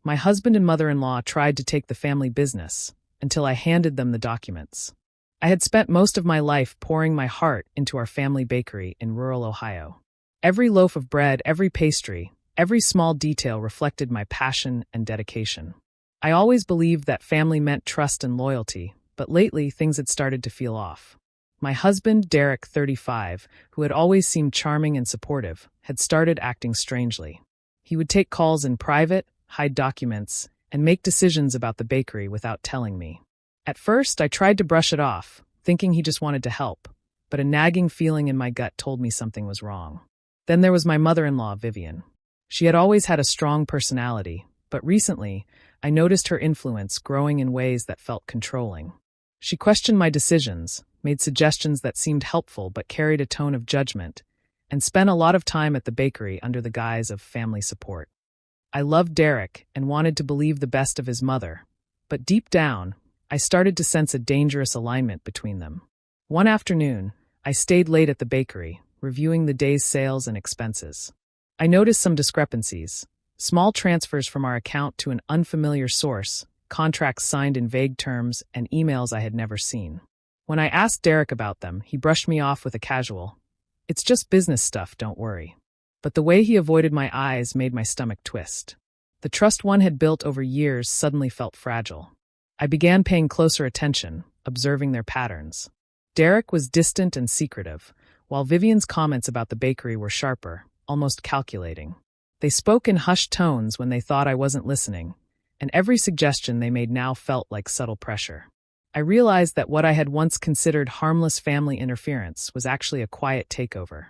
My husband and mother-in-law tried to take the family business until I handed them the documents. I had spent most of my life pouring my heart into our family bakery in rural Ohio. Every loaf of bread, every pastry, every small detail reflected my passion and dedication. I always believed that family meant trust and loyalty, but lately things had started to feel off. My husband, Derek, 35, who had always seemed charming and supportive, had started acting strangely. He would take calls in private, hide documents, and make decisions about the bakery without telling me. At first, I tried to brush it off, thinking he just wanted to help, but a nagging feeling in my gut told me something was wrong. Then there was my mother-in-law, Vivian. She had always had a strong personality, but recently, I noticed her influence growing in ways that felt controlling. She questioned my decisions, made suggestions that seemed helpful but carried a tone of judgment, and spent a lot of time at the bakery under the guise of family support. I loved Derek and wanted to believe the best of his mother, but deep down, I started to sense a dangerous alignment between them. One afternoon, I stayed late at the bakery, reviewing the day's sales and expenses. I noticed some discrepancies, small transfers from our account to an unfamiliar source, contracts signed in vague terms, and emails I had never seen. When I asked Derek about them, he brushed me off with a casual, "It's just business stuff, don't worry." But the way he avoided my eyes made my stomach twist. The trust one had built over years suddenly felt fragile. I began paying closer attention, observing their patterns. Derek was distant and secretive, while Vivian's comments about the bakery were sharper, almost calculating. They spoke in hushed tones when they thought I wasn't listening, and every suggestion they made now felt like subtle pressure. I realized that what I had once considered harmless family interference was actually a quiet takeover.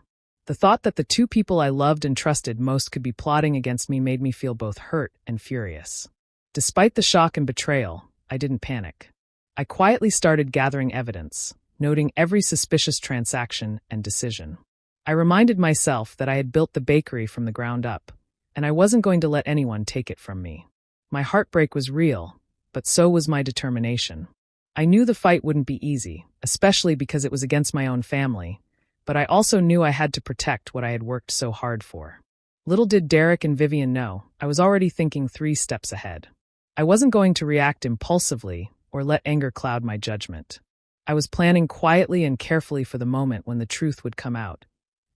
The thought that the two people I loved and trusted most could be plotting against me made me feel both hurt and furious. Despite the shock and betrayal, I didn't panic. I quietly started gathering evidence, noting every suspicious transaction and decision. I reminded myself that I had built the bakery from the ground up, and I wasn't going to let anyone take it from me. My heartbreak was real, but so was my determination. I knew the fight wouldn't be easy, especially because it was against my own family, but I also knew I had to protect what I had worked so hard for. Little did Derek and Vivian know, I was already thinking 3 steps ahead. I wasn't going to react impulsively or let anger cloud my judgment. I was planning quietly and carefully for the moment when the truth would come out,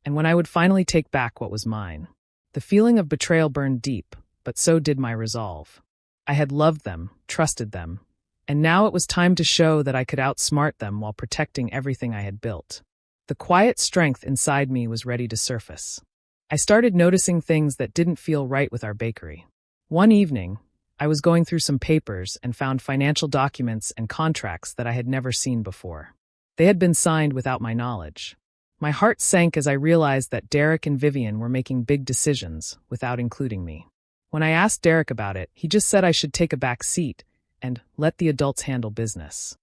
and when I would finally take back what was mine. The feeling of betrayal burned deep, but so did my resolve. I had loved them, trusted them, and now it was time to show that I could outsmart them while protecting everything I had built. The quiet strength inside me was ready to surface. I started noticing things that didn't feel right with our bakery. One evening, I was going through some papers and found financial documents and contracts that I had never seen before. They had been signed without my knowledge. My heart sank as I realized that Derek and Vivian were making big decisions without including me. When I asked Derek about it, he just said I should take a back seat and let the adults handle business.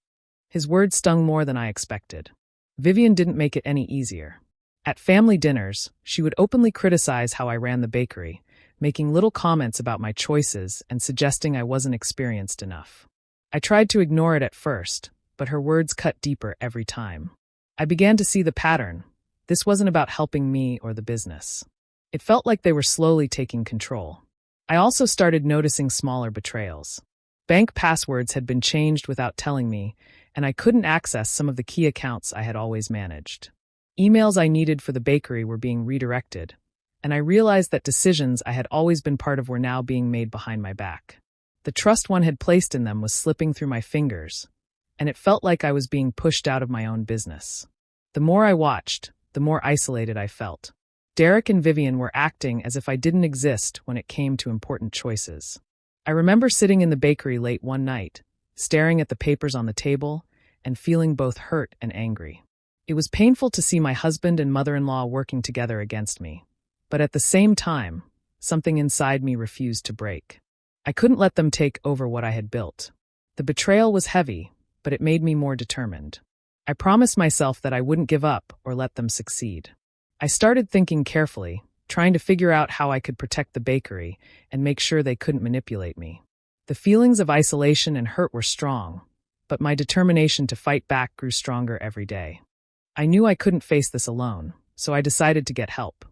His words stung more than I expected. Vivian didn't make it any easier. At family dinners, she would openly criticize how I ran the bakery, making little comments about my choices and suggesting I wasn't experienced enough. I tried to ignore it at first, but her words cut deeper every time. I began to see the pattern. This wasn't about helping me or the business. It felt like they were slowly taking control. I also started noticing smaller betrayals. Bank passwords had been changed without telling me, and I couldn't access some of the key accounts I had always managed. Emails I needed for the bakery were being redirected, and I realized that decisions I had always been part of were now being made behind my back. The trust one had placed in them was slipping through my fingers, and it felt like I was being pushed out of my own business. The more I watched, the more isolated I felt. Derek and Vivian were acting as if I didn't exist when it came to important choices. I remember sitting in the bakery late one night, staring at the papers on the table, and feeling both hurt and angry. It was painful to see my husband and mother-in-law working together against me, but at the same time, something inside me refused to break. I couldn't let them take over what I had built. The betrayal was heavy, but it made me more determined. I promised myself that I wouldn't give up or let them succeed. I started thinking carefully, trying to figure out how I could protect the bakery and make sure they couldn't manipulate me. The feelings of isolation and hurt were strong, but my determination to fight back grew stronger every day. I knew I couldn't face this alone, so I decided to get help.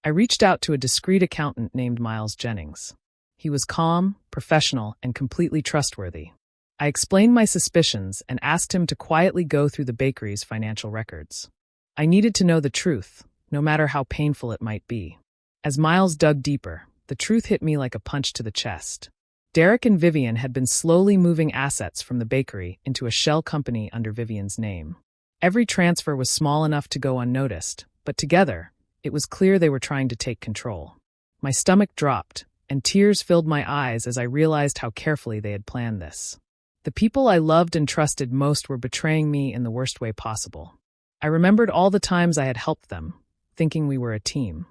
I reached out to a discreet accountant named Miles Jennings. He was calm, professional, and completely trustworthy. I explained my suspicions and asked him to quietly go through the bakery's financial records. I needed to know the truth, no matter how painful it might be. As Miles dug deeper, the truth hit me like a punch to the chest. Derek and Vivian had been slowly moving assets from the bakery into a shell company under Vivian's name. Every transfer was small enough to go unnoticed, but together, it was clear they were trying to take control. My stomach dropped, and tears filled my eyes as I realized how carefully they had planned this. The people I loved and trusted most were betraying me in the worst way possible. I remembered all the times I had helped them, thinking we were a team.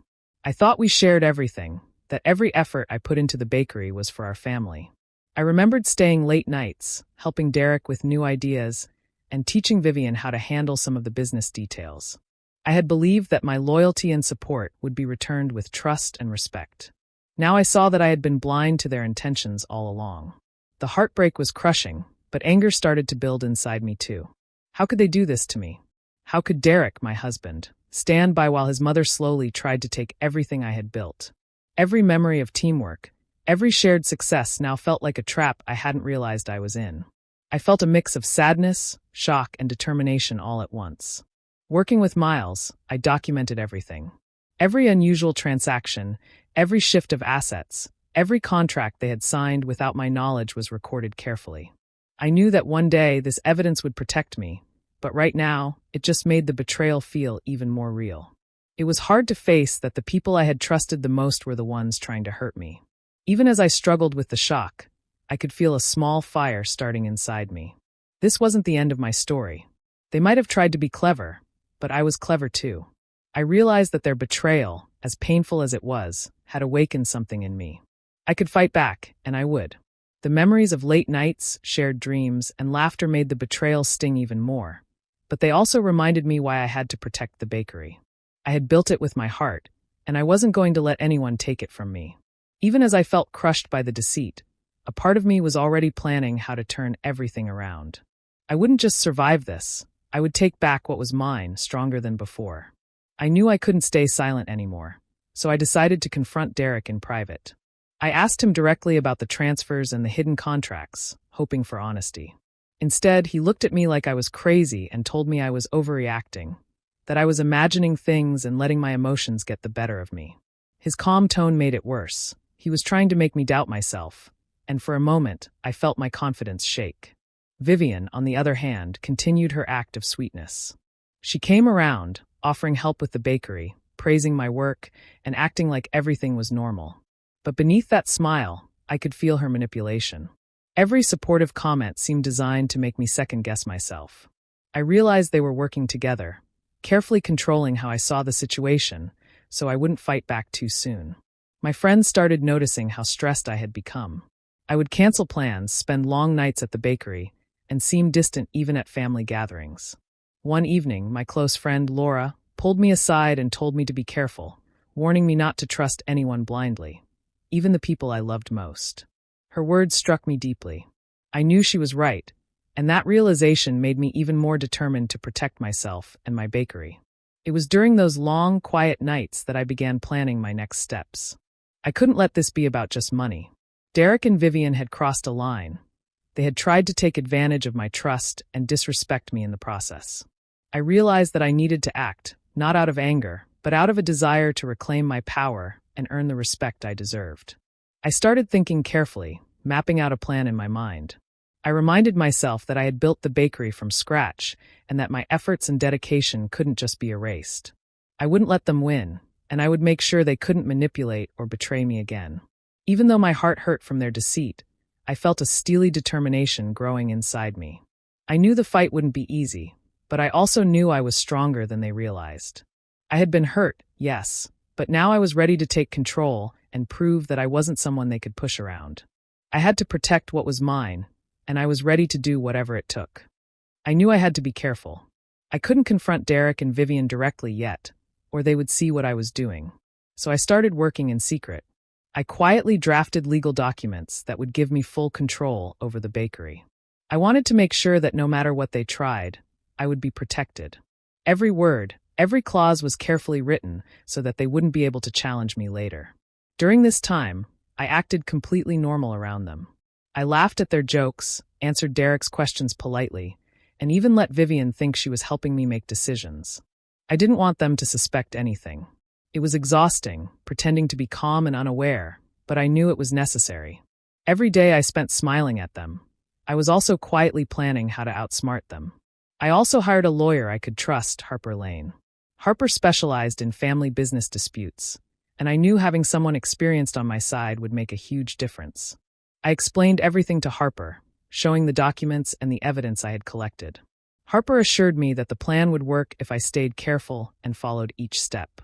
I thought we shared everything, that every effort I put into the bakery was for our family. I remembered staying late nights, helping Derek with new ideas, and teaching Vivian how to handle some of the business details. I had believed that my loyalty and support would be returned with trust and respect. Now I saw that I had been blind to their intentions all along. The heartbreak was crushing, but anger started to build inside me too. How could they do this to me? How could Derek, my husband, stand by while his mother slowly tried to take everything I had built? Every memory of teamwork, every shared success now felt like a trap I hadn't realized I was in. I felt a mix of sadness, shock, and determination all at once. Working with Miles, I documented everything. Every unusual transaction, every shift of assets, every contract they had signed without my knowledge was recorded carefully. I knew that one day this evidence would protect me, but right now, it just made the betrayal feel even more real. It was hard to face that the people I had trusted the most were the ones trying to hurt me. Even as I struggled with the shock, I could feel a small fire starting inside me. This wasn't the end of my story. They might have tried to be clever, but I was clever too. I realized that their betrayal, as painful as it was, had awakened something in me. I could fight back, and I would. The memories of late nights, shared dreams, and laughter made the betrayal sting even more. But they also reminded me why I had to protect the bakery. I had built it with my heart, and I wasn't going to let anyone take it from me. Even as I felt crushed by the deceit, a part of me was already planning how to turn everything around. I wouldn't just survive this. I would take back what was mine, stronger than before. I knew I couldn't stay silent anymore, so I decided to confront Derek in private. I asked him directly about the transfers and the hidden contracts, hoping for honesty. Instead, he looked at me like I was crazy and told me I was overreacting, that I was imagining things and letting my emotions get the better of me. His calm tone made it worse. He was trying to make me doubt myself, and for a moment, I felt my confidence shake. Vivian, on the other hand, continued her act of sweetness. She came around, offering help with the bakery, praising my work, and acting like everything was normal. But beneath that smile, I could feel her manipulation. Every supportive comment seemed designed to make me second-guess myself. I realized they were working together, carefully controlling how I saw the situation, so I wouldn't fight back too soon. My friends started noticing how stressed I had become. I would cancel plans, spend long nights at the bakery, and seem distant even at family gatherings. One evening, my close friend, Laura, pulled me aside and told me to be careful, warning me not to trust anyone blindly, even the people I loved most. Her words struck me deeply. I knew she was right, and that realization made me even more determined to protect myself and my bakery. It was during those long, quiet nights that I began planning my next steps. I couldn't let this be about just money. Derek and Vivian had crossed a line. They had tried to take advantage of my trust and disrespect me in the process. I realized that I needed to act, not out of anger, but out of a desire to reclaim my power and earn the respect I deserved. I started thinking carefully, mapping out a plan in my mind. I reminded myself that I had built the bakery from scratch and that my efforts and dedication couldn't just be erased. I wouldn't let them win, and I would make sure they couldn't manipulate or betray me again. Even though my heart hurt from their deceit, I felt a steely determination growing inside me. I knew the fight wouldn't be easy, but I also knew I was stronger than they realized. I had been hurt, yes, but now I was ready to take control and prove that I wasn't someone they could push around. I had to protect what was mine, and I was ready to do whatever it took. I knew I had to be careful. I couldn't confront Derek and Vivian directly yet, or they would see what I was doing. So I started working in secret. I quietly drafted legal documents that would give me full control over the bakery. I wanted to make sure that no matter what they tried, I would be protected. Every word, every clause was carefully written so that they wouldn't be able to challenge me later. During this time, I acted completely normal around them. I laughed at their jokes, answered Derek's questions politely, and even let Vivian think she was helping me make decisions. I didn't want them to suspect anything. It was exhausting, pretending to be calm and unaware, but I knew it was necessary. Every day I spent smiling at them. I was also quietly planning how to outsmart them. I also hired a lawyer I could trust, Harper Lane. Harper specialized in family business disputes, and I knew having someone experienced on my side would make a huge difference. I explained everything to Harper, showing the documents and the evidence I had collected. Harper assured me that the plan would work if I stayed careful and followed each step.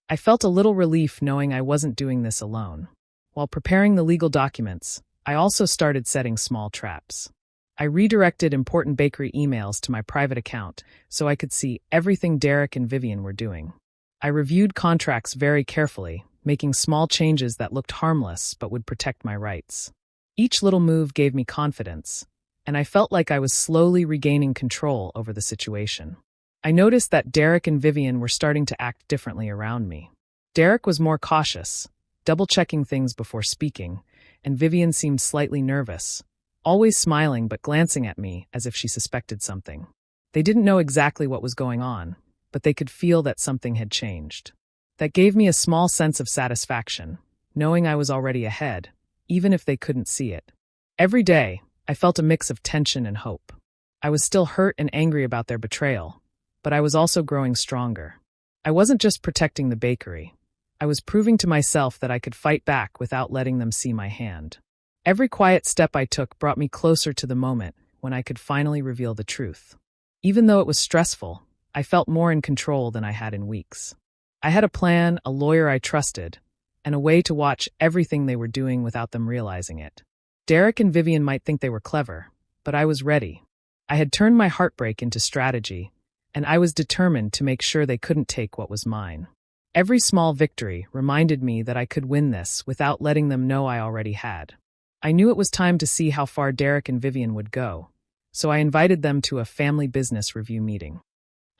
I felt a little relief knowing I wasn't doing this alone. While preparing the legal documents, I also started setting small traps. I redirected important bakery emails to my private account so I could see everything Derek and Vivian were doing. I reviewed contracts very carefully, making small changes that looked harmless but would protect my rights. Each little move gave me confidence, and I felt like I was slowly regaining control over the situation. I noticed that Derek and Vivian were starting to act differently around me. Derek was more cautious, double-checking things before speaking, and Vivian seemed slightly nervous, always smiling but glancing at me as if she suspected something. They didn't know exactly what was going on, but they could feel that something had changed. That gave me a small sense of satisfaction, knowing I was already ahead, even if they couldn't see it. Every day, I felt a mix of tension and hope. I was still hurt and angry about their betrayal, but I was also growing stronger. I wasn't just protecting the bakery. I was proving to myself that I could fight back without letting them see my hand. Every quiet step I took brought me closer to the moment when I could finally reveal the truth. Even though it was stressful, I felt more in control than I had in weeks. I had a plan, a lawyer I trusted, and a way to watch everything they were doing without them realizing it. Derek and Vivian might think they were clever, but I was ready. I had turned my heartbreak into strategy, and I was determined to make sure they couldn't take what was mine. Every small victory reminded me that I could win this without letting them know I already had. I knew it was time to see how far Derek and Vivian would go, so I invited them to a family business review meeting.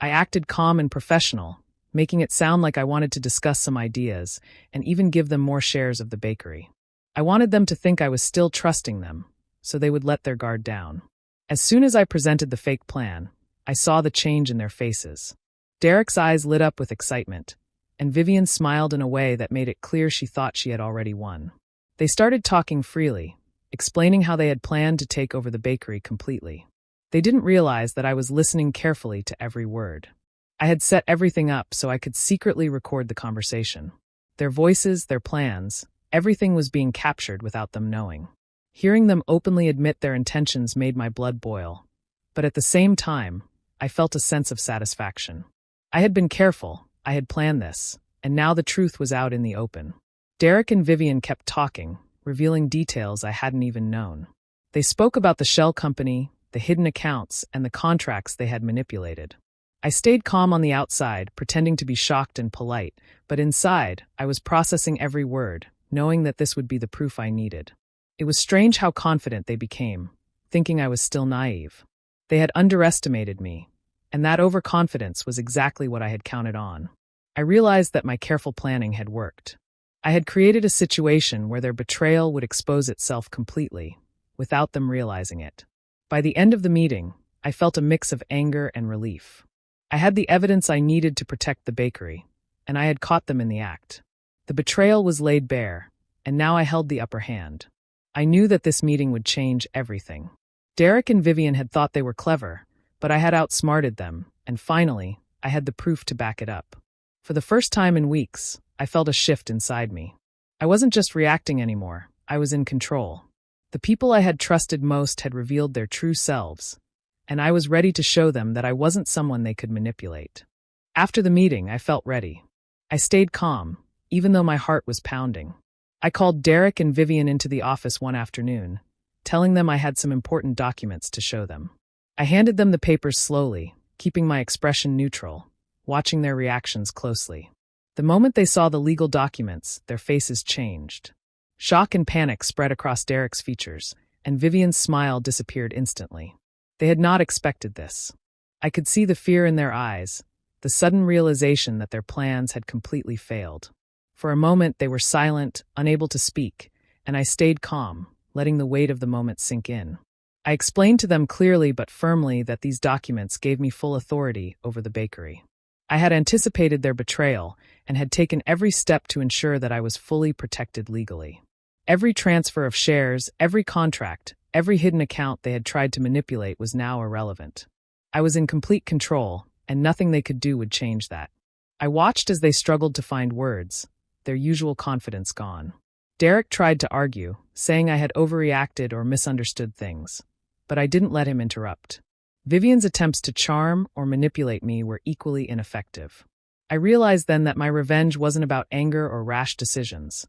I acted calm and professional, making it sound like I wanted to discuss some ideas and even give them more shares of the bakery. I wanted them to think I was still trusting them, so they would let their guard down. As soon as I presented the fake plan, I saw the change in their faces. Derek's eyes lit up with excitement, and Vivian smiled in a way that made it clear she thought she had already won. They started talking freely, explaining how they had planned to take over the bakery completely. They didn't realize that I was listening carefully to every word. I had set everything up so I could secretly record the conversation. Their voices, their plans, everything was being captured without them knowing. Hearing them openly admit their intentions made my blood boil, but at the same time, I felt a sense of satisfaction. I had been careful, I had planned this, and now the truth was out in the open. Derek and Vivian kept talking, revealing details I hadn't even known. They spoke about the shell company, the hidden accounts, and the contracts they had manipulated. I stayed calm on the outside, pretending to be shocked and polite, but inside, I was processing every word, knowing that this would be the proof I needed. It was strange how confident they became, thinking I was still naive. They had underestimated me, and that overconfidence was exactly what I had counted on. I realized that my careful planning had worked. I had created a situation where their betrayal would expose itself completely, without them realizing it. By the end of the meeting, I felt a mix of anger and relief. I had the evidence I needed to protect the bakery, and I had caught them in the act. The betrayal was laid bare, and now I held the upper hand. I knew that this meeting would change everything. Derek and Vivian had thought they were clever, but I had outsmarted them, and finally, I had the proof to back it up. For the first time in weeks, I felt a shift inside me. I wasn't just reacting anymore, I was in control. The people I had trusted most had revealed their true selves, and I was ready to show them that I wasn't someone they could manipulate. After the meeting, I felt ready. I stayed calm, even though my heart was pounding. I called Derek and Vivian into the office one afternoon, telling them I had some important documents to show them. I handed them the papers slowly, keeping my expression neutral, watching their reactions closely. The moment they saw the legal documents, their faces changed. Shock and panic spread across Derek's features, and Vivian's smile disappeared instantly. They had not expected this. I could see the fear in their eyes, the sudden realization that their plans had completely failed. For a moment, they were silent, unable to speak, and I stayed calm, letting the weight of the moment sink in. I explained to them clearly but firmly that these documents gave me full authority over the bakery. I had anticipated their betrayal and had taken every step to ensure that I was fully protected legally. Every transfer of shares, every contract, every hidden account they had tried to manipulate was now irrelevant. I was in complete control, and nothing they could do would change that. I watched as they struggled to find words, their usual confidence gone. Derek tried to argue, saying I had overreacted or misunderstood things, but I didn't let him interrupt. Vivian's attempts to charm or manipulate me were equally ineffective. I realized then that my revenge wasn't about anger or rash decisions.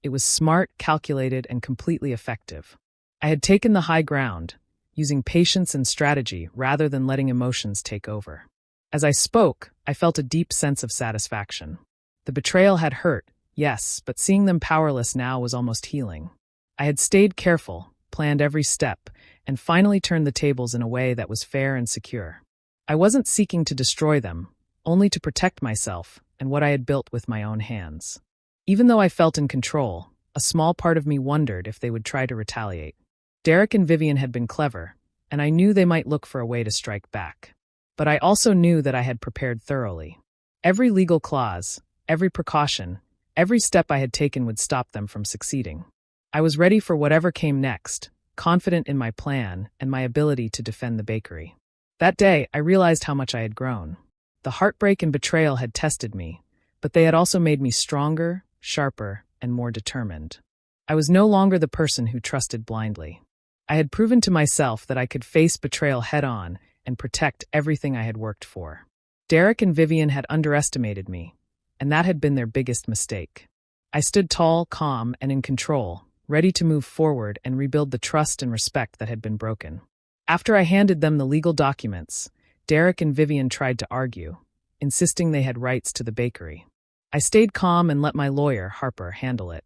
It was smart, calculated, and completely effective. I had taken the high ground, using patience and strategy rather than letting emotions take over. As I spoke, I felt a deep sense of satisfaction. The betrayal had hurt, yes, but seeing them powerless now was almost healing. I had stayed careful, planned every step, and finally turned the tables in a way that was fair and secure. I wasn't seeking to destroy them, only to protect myself and what I had built with my own hands. Even though I felt in control, a small part of me wondered if they would try to retaliate. Derek and Vivian had been clever, and I knew they might look for a way to strike back. But I also knew that I had prepared thoroughly. Every legal clause, every precaution, every step I had taken would stop them from succeeding. I was ready for whatever came next, confident in my plan and my ability to defend the bakery. That day, I realized how much I had grown. The heartbreak and betrayal had tested me, but they had also made me stronger, sharper, and more determined. I was no longer the person who trusted blindly. I had proven to myself that I could face betrayal head-on and protect everything I had worked for. Derek and Vivian had underestimated me, and that had been their biggest mistake. I stood tall, calm, and in control, ready to move forward and rebuild the trust and respect that had been broken. After I handed them the legal documents, Derek and Vivian tried to argue, insisting they had rights to the bakery. I stayed calm and let my lawyer, Harper, handle it.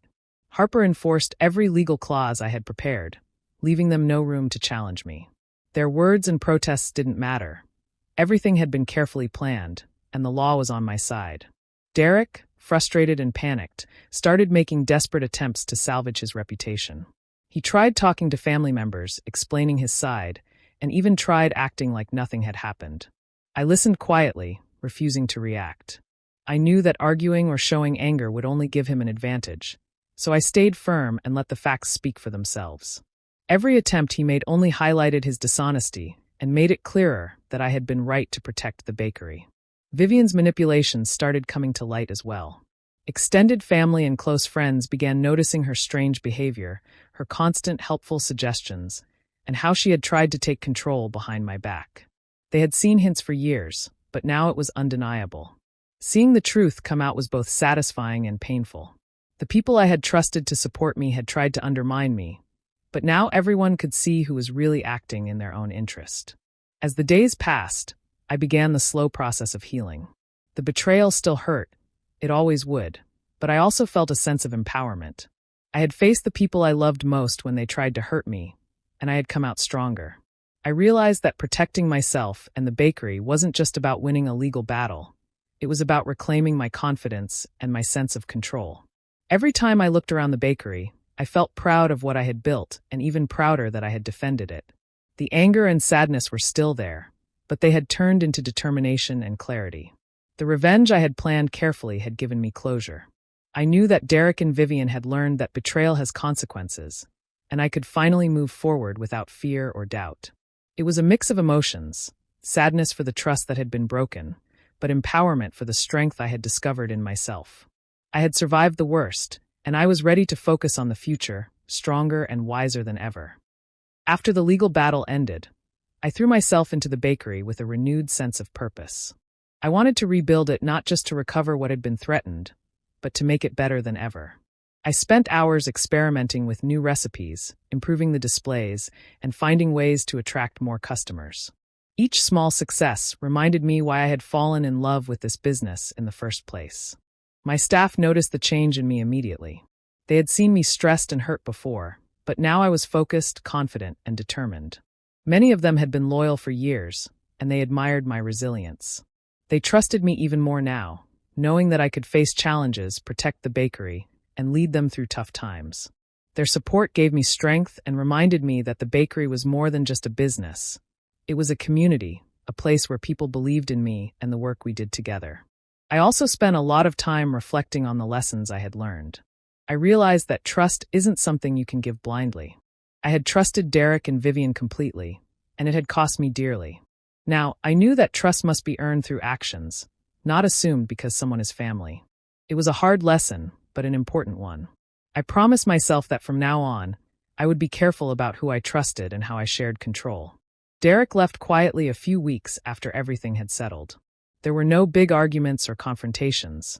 Harper enforced every legal clause I had prepared, leaving them no room to challenge me. Their words and protests didn't matter. Everything had been carefully planned, and the law was on my side. Derek, frustrated and panicked, started making desperate attempts to salvage his reputation. He tried talking to family members, explaining his side, and even tried acting like nothing had happened. I listened quietly, refusing to react. I knew that arguing or showing anger would only give him an advantage, so I stayed firm and let the facts speak for themselves. Every attempt he made only highlighted his dishonesty and made it clearer that I had been right to protect the bakery. Vivian's manipulations started coming to light as well. Extended family and close friends began noticing her strange behavior, her constant helpful suggestions, and how she had tried to take control behind my back. They had seen hints for years, but now it was undeniable. Seeing the truth come out was both satisfying and painful. The people I had trusted to support me had tried to undermine me, but now everyone could see who was really acting in their own interest. As the days passed, I began the slow process of healing. The betrayal still hurt. It always would. But I also felt a sense of empowerment. I had faced the people I loved most when they tried to hurt me, and I had come out stronger. I realized that protecting myself and the bakery wasn't just about winning a legal battle. It was about reclaiming my confidence and my sense of control. Every time I looked around the bakery, I felt proud of what I had built and even prouder that I had defended it. The anger and sadness were still there, but they had turned into determination and clarity. The revenge I had planned carefully had given me closure. I knew that Derek and Vivian had learned that betrayal has consequences, and I could finally move forward without fear or doubt. It was a mix of emotions, sadness for the trust that had been broken, but empowerment for the strength I had discovered in myself. I had survived the worst, and I was ready to focus on the future, stronger and wiser than ever. After the legal battle ended, I threw myself into the bakery with a renewed sense of purpose. I wanted to rebuild it not just to recover what had been threatened, but to make it better than ever. I spent hours experimenting with new recipes, improving the displays, and finding ways to attract more customers. Each small success reminded me why I had fallen in love with this business in the first place. My staff noticed the change in me immediately. They had seen me stressed and hurt before, but now I was focused, confident, and determined. Many of them had been loyal for years, and they admired my resilience. They trusted me even more now, knowing that I could face challenges, protect the bakery, and lead them through tough times. Their support gave me strength and reminded me that the bakery was more than just a business. It was a community, a place where people believed in me and the work we did together. I also spent a lot of time reflecting on the lessons I had learned. I realized that trust isn't something you can give blindly. I had trusted Derek and Vivian completely, and it had cost me dearly. Now, I knew that trust must be earned through actions, not assumed because someone is family. It was a hard lesson, but an important one. I promised myself that from now on, I would be careful about who I trusted and how I shared control. Derek left quietly a few weeks after everything had settled. There were no big arguments or confrontations.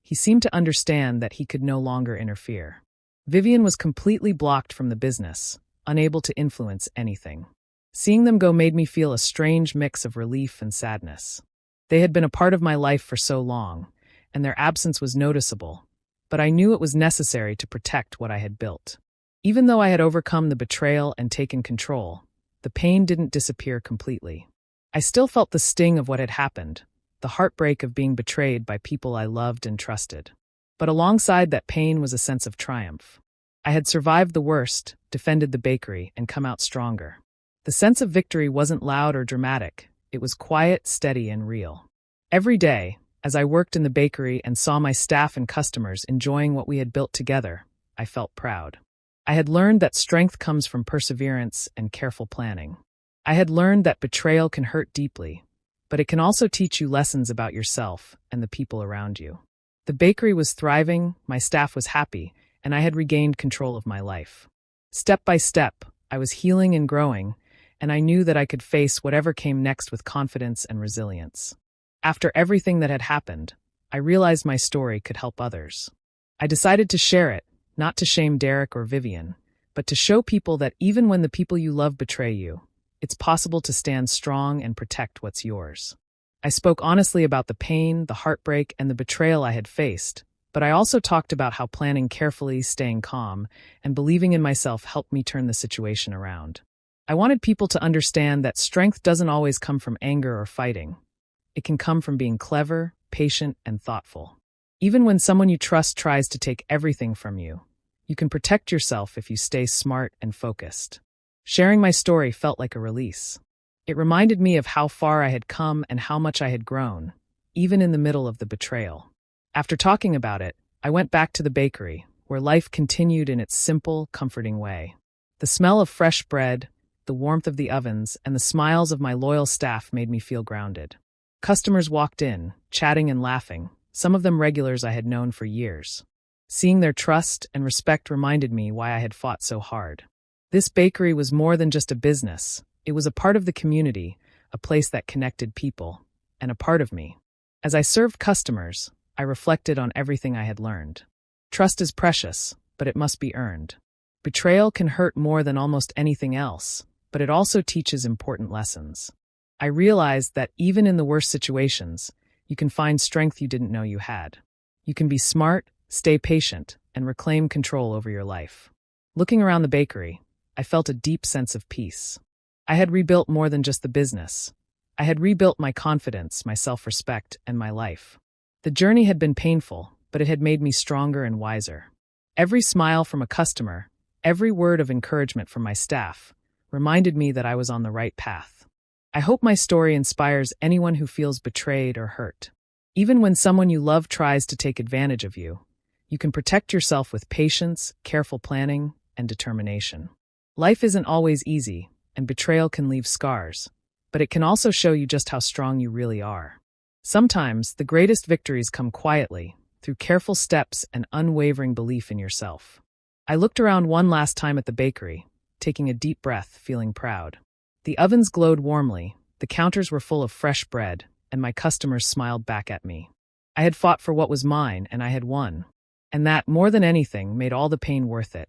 He seemed to understand that he could no longer interfere. Vivian was completely blocked from the business, unable to influence anything. Seeing them go made me feel a strange mix of relief and sadness. They had been a part of my life for so long, and their absence was noticeable, but I knew it was necessary to protect what I had built. Even though I had overcome the betrayal and taken control, the pain didn't disappear completely. I still felt the sting of what had happened, the heartbreak of being betrayed by people I loved and trusted. But alongside that pain was a sense of triumph. I had survived the worst, defended the bakery, and come out stronger. The sense of victory wasn't loud or dramatic. It was quiet, steady, and real. Every day, as I worked in the bakery and saw my staff and customers enjoying what we had built together, I felt proud. I had learned that strength comes from perseverance and careful planning. I had learned that betrayal can hurt deeply, but it can also teach you lessons about yourself and the people around you. The bakery was thriving, my staff was happy, and I had regained control of my life. Step by step, I was healing and growing, and I knew that I could face whatever came next with confidence and resilience. After everything that had happened, I realized my story could help others. I decided to share it, not to shame Derek or Vivian, but to show people that even when the people you love betray you, it's possible to stand strong and protect what's yours. I spoke honestly about the pain, the heartbreak, and the betrayal I had faced, but I also talked about how planning carefully, staying calm, and believing in myself helped me turn the situation around. I wanted people to understand that strength doesn't always come from anger or fighting. It can come from being clever, patient, and thoughtful. Even when someone you trust tries to take everything from you, you can protect yourself if you stay smart and focused. Sharing my story felt like a release. It reminded me of how far I had come and how much I had grown, even in the middle of the betrayal. After talking about it, I went back to the bakery, where life continued in its simple, comforting way. The smell of fresh bread, the warmth of the ovens, and the smiles of my loyal staff made me feel grounded. Customers walked in, chatting and laughing, some of them regulars I had known for years. Seeing their trust and respect reminded me why I had fought so hard. This bakery was more than just a business. It was a part of the community, a place that connected people, and a part of me. As I served customers, I reflected on everything I had learned. Trust is precious, but it must be earned. Betrayal can hurt more than almost anything else, but it also teaches important lessons. I realized that even in the worst situations, you can find strength you didn't know you had. You can be smart, stay patient, and reclaim control over your life. Looking around the bakery, I felt a deep sense of peace. I had rebuilt more than just the business. I had rebuilt my confidence, my self-respect, and my life. The journey had been painful, but it had made me stronger and wiser. Every smile from a customer, every word of encouragement from my staff, reminded me that I was on the right path. I hope my story inspires anyone who feels betrayed or hurt. Even when someone you love tries to take advantage of you, you can protect yourself with patience, careful planning, and determination. Life isn't always easy, and betrayal can leave scars, but it can also show you just how strong you really are. Sometimes, the greatest victories come quietly, through careful steps and unwavering belief in yourself. I looked around one last time at the bakery, taking a deep breath, feeling proud. The ovens glowed warmly, the counters were full of fresh bread, and my customers smiled back at me. I had fought for what was mine, and I had won. And that, more than anything, made all the pain worth it.